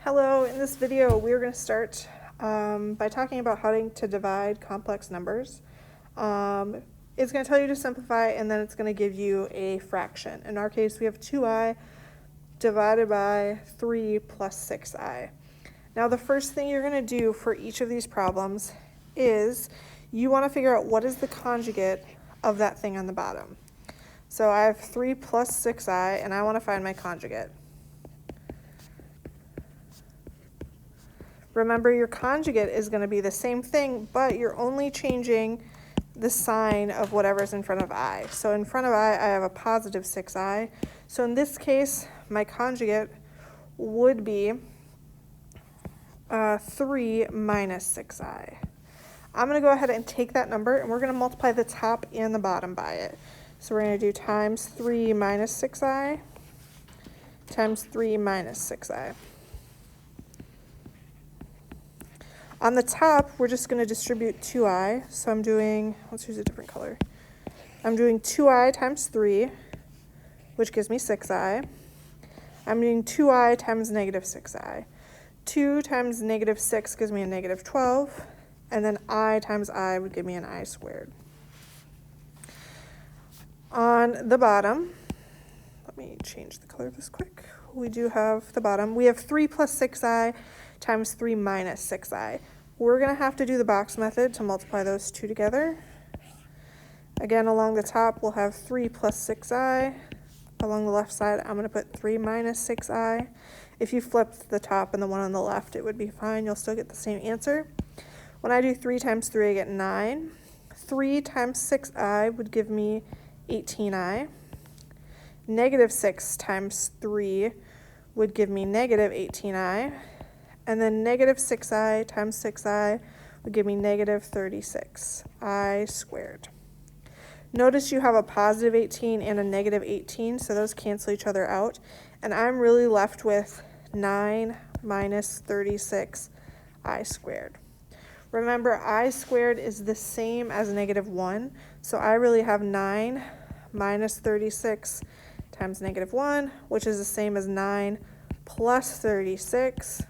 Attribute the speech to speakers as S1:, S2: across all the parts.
S1: Hello, in this video we're going to start by talking about how to divide complex numbers. It's going to tell you to simplify, and then it's going to give you a fraction. In our case, we have 2i divided by 3 plus 6i. Now the first thing you're going to do for each of these problems is you want to figure out what is the conjugate of that thing on the bottom. So I have 3 plus 6i, and I want to find my conjugate. Remember, your conjugate is going to be the same thing, but you're only changing the sign of whatever's in front of I. So in front of I have a positive 6i. So in this case, my conjugate would be 3 minus 6i. I'm going to go ahead and take that number, and we're going to multiply the top and the bottom by it. So we're going to do times 3 minus 6i times 3 minus 6i. On the top, we're just going to distribute 2i. So I'm doing, let's use a different color. I'm doing 2i times 3, which gives me 6i. I'm doing 2i times negative 6i. 2 times negative 6 gives me a negative 12. And then I times I would give me an I squared. On the bottom, let me change the color of this quick. We do have the bottom. We have 3 plus 6i times 3 minus 6i. We're going to have to do the box method to multiply those two together. Again, along the top, we'll have 3 plus 6i. Along the left side, I'm going to put 3 minus 6i. If you flipped the top and the one on the left, it would be fine. You'll still get the same answer. When I do 3 times 3, I get 9. 3 times 6i would give me 18i. Negative 6 times 3 would give me negative 18i. And then negative 6i times 6i would give me negative 36i squared. Notice you have a positive 18 and a negative 18, so those cancel each other out. And I'm really left with 9 minus 36i squared. Remember, I squared is the same as negative 1, so I really have 9 minus 36 times negative 1, which is the same as 9 plus 36,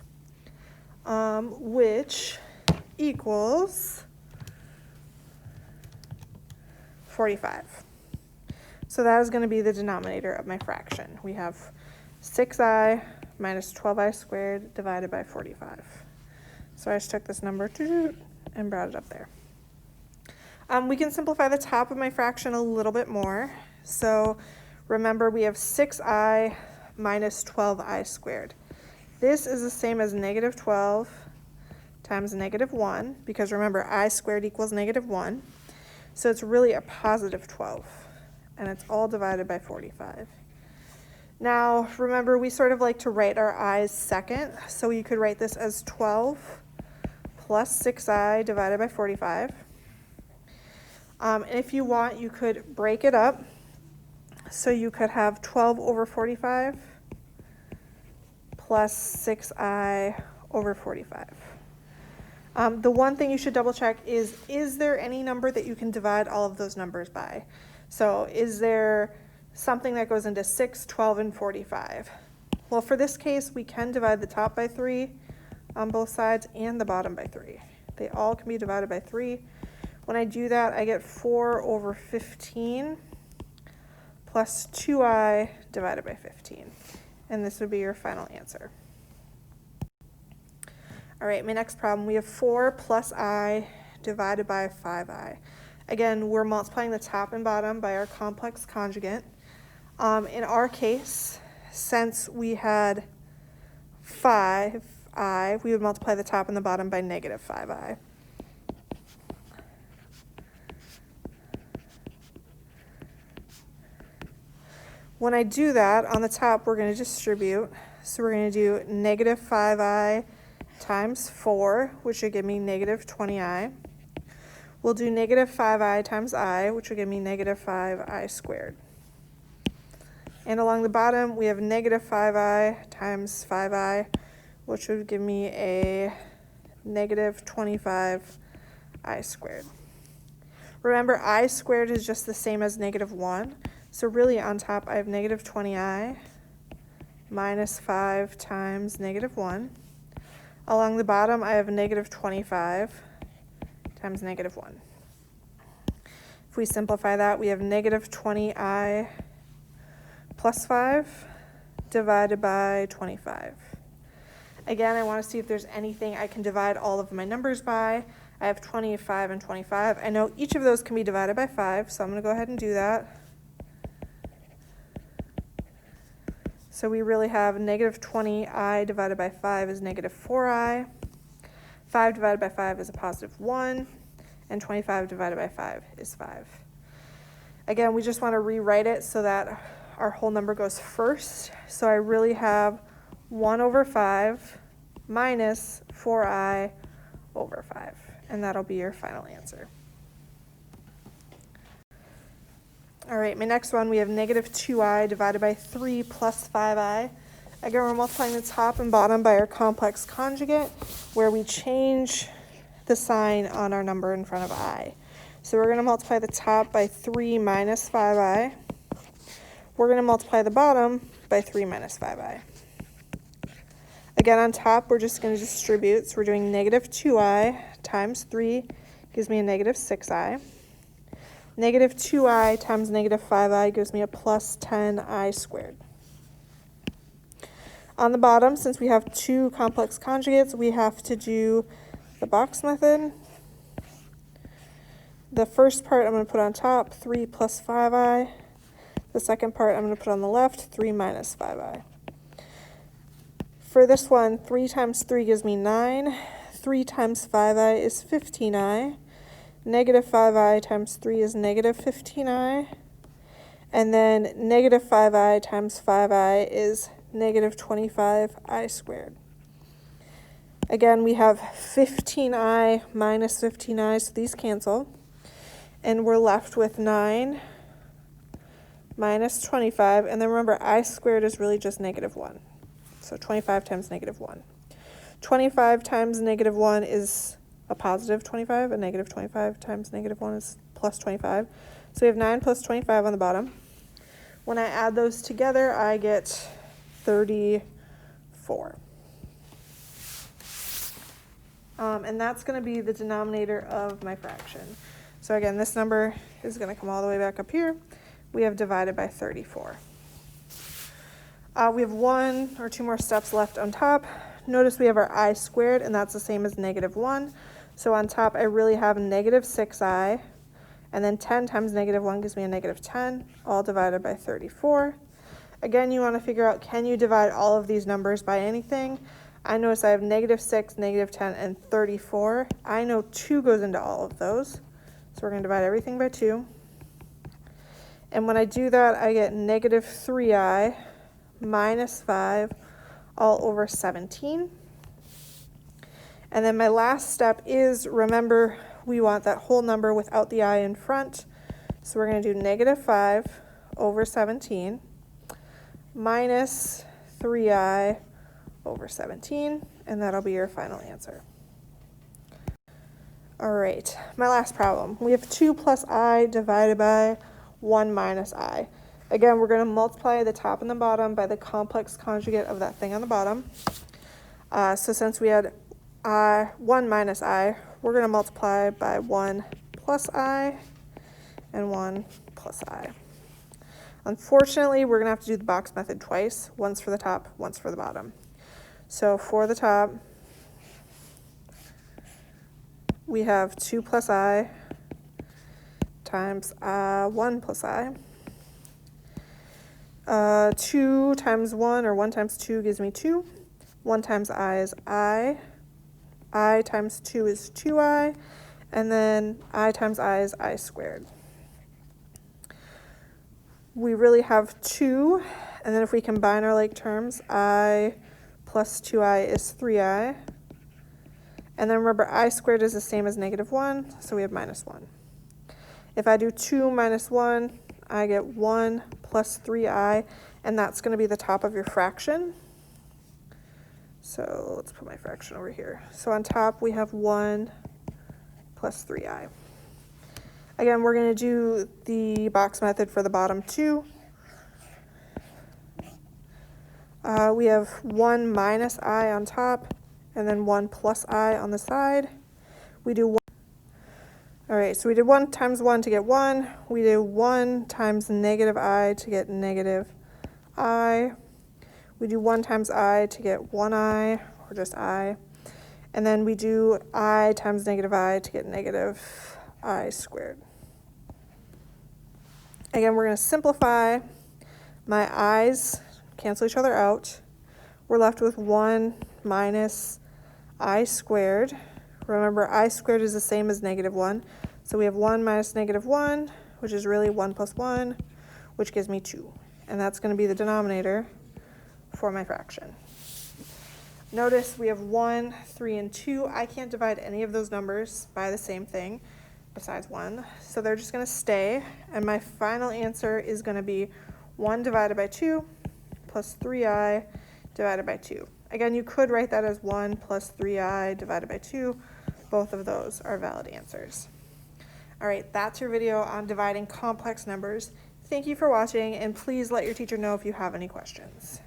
S1: which equals 45. So that is going to be the denominator of my fraction. We have 6i minus 12i squared divided by 45. So I just took this number and brought it up there. We can simplify the top of my fraction a little bit more. So remember, we have 6i minus 12i squared. This is the same as negative 12 times negative 1, because remember, I squared equals negative 1. So it's really a positive 12, and it's all divided by 45. Now, remember, we sort of like to write our i's second, so you could write this as 12 plus 6i divided by 45. And if you want, you could break it up. So you could have 12 over 45 plus 6i over 45. The one thing you should double check is there any number that you can divide all of those numbers by? So is there something that goes into 6, 12, and 45? Well, for this case, we can divide the top by 3 on both sides and the bottom by 3. They all can be divided by 3. When I do that, I get 4 over 15 plus 2i divided by 15. And this would be your final answer. All right, my next problem, we have 4 plus I divided by 5i. Again, we're multiplying the top and bottom by our complex conjugate. In our case, since we had 5i, we would multiply the top and the bottom by negative 5i. When I do that, on the top, we're going to distribute. So we're going to do negative 5i times 4, which would give me negative 20i. We'll do negative 5i times I, which will give me negative 5i squared. And along the bottom, we have negative 5i times 5i, which would give me a negative 25i squared. Remember, I squared is just the same as negative 1. So really on top, I have negative 20i minus 5 times negative 1. Along the bottom, I have negative 25 times negative 1. If we simplify that, we have negative 20i plus 5 divided by 25. Again, I want to see if there's anything I can divide all of my numbers by. I have 25 and 25. I know each of those can be divided by 5, so I'm going to go ahead and do that. So we really have negative 20i divided by 5 is negative 4i. 5 divided by 5 is a positive 1. And 25 divided by 5 is 5. Again, we just want to rewrite it so that our whole number goes first. So I really have 1 over 5 minus 4i over 5. And that'll be your final answer. All right, my next one, we have negative 2i divided by 3 plus 5i. Again, we're multiplying the top and bottom by our complex conjugate, where we change the sign on our number in front of I. So we're going to multiply the top by 3 minus 5i. We're going to multiply the bottom by 3 minus 5i. Again, on top, we're just going to distribute. So we're doing negative 2i times 3 gives me a negative 6i. Negative 2i times negative 5i gives me a plus 10i squared. On the bottom, since we have two complex conjugates, we have to do the box method. The first part I'm going to put on top, 3 plus 5i. The second part I'm going to put on the left, 3 minus 5i. For this one, 3 times 3 gives me 9. 3 times 5i is 15i. Negative 5i times 3 is negative 15i. And then negative 5i times 5i is negative 25i squared. Again, we have 15i minus 15i, so these cancel. And we're left with 9 minus 25. And then remember, I squared is really just negative 1. So 25 times negative 1. 25 times negative 1 is a positive 25, and negative 25 times negative 1 is plus 25. So we have 9 plus 25 on the bottom. When I add those together, I get 34. And that's going to be the denominator of my fraction. So again, this number is going to come all the way back up here. We have divided by 34. We have 1 or 2 more steps left on top. Notice we have our I squared, and that's the same as negative 1. So on top, I really have negative 6i, and then 10 times negative 1 gives me a negative 10, all divided by 34. Again, you want to figure out, can you divide all of these numbers by anything? I notice I have negative 6, negative 10, and 34. I know 2 goes into all of those, so we're going to divide everything by 2. And when I do that, I get negative 3i minus 5 all over 17. And then my last step is, remember, we want that whole number without the I in front. So we're going to do negative 5 over 17 minus 3i over 17, and that'll be your final answer. All right, my last problem. We have 2 plus I divided by 1 minus I. Again, we're going to multiply the top and the bottom by the complex conjugate of that thing on the bottom. So since we had 1 minus I, we're going to multiply by 1 plus I and 1 plus I. Unfortunately, we're going to have to do the box method twice, once for the top, once for the bottom. So for the top, we have 2 plus I times 1 plus I. 2 times 1, or 1 times 2 gives me 2. 1 times I is I. I times 2 is 2i. And then I times I is I squared. We really have 2. And then if we combine our like terms, I plus 2i is 3i. And then remember, I squared is the same as negative 1, so we have minus 1. If I do 2 minus 1, I get 1 plus 3i, and that's going to be the top of your fraction. So let's put my fraction over here. So on top, we have 1 plus 3i. Again, we're going to do the box method for the bottom 2. We have 1 minus I on top, and then 1 plus I on the side. We do 1. All right, so we did 1 times 1 to get 1. We did 1 times negative I to get negative I. We do 1 times I to get 1I, or just I. And then we do I times negative I to get negative I squared. Again, we're going to simplify. My i's cancel each other out. We're left with 1 minus I squared. Remember, I squared is the same as negative 1. So we have 1 minus negative 1, which is really 1 plus 1, which gives me 2. And that's going to be the denominator for my fraction. Notice we have 1, 3, and 2. I can't divide any of those numbers by the same thing besides 1. So they're just going to stay. And my final answer is going to be 1 divided by 2 plus 3i divided by 2. Again, you could write that as 1 plus 3i divided by 2. Both of those are valid answers. All right, that's your video on dividing complex numbers. Thank you for watching, and please let your teacher know if you have any questions.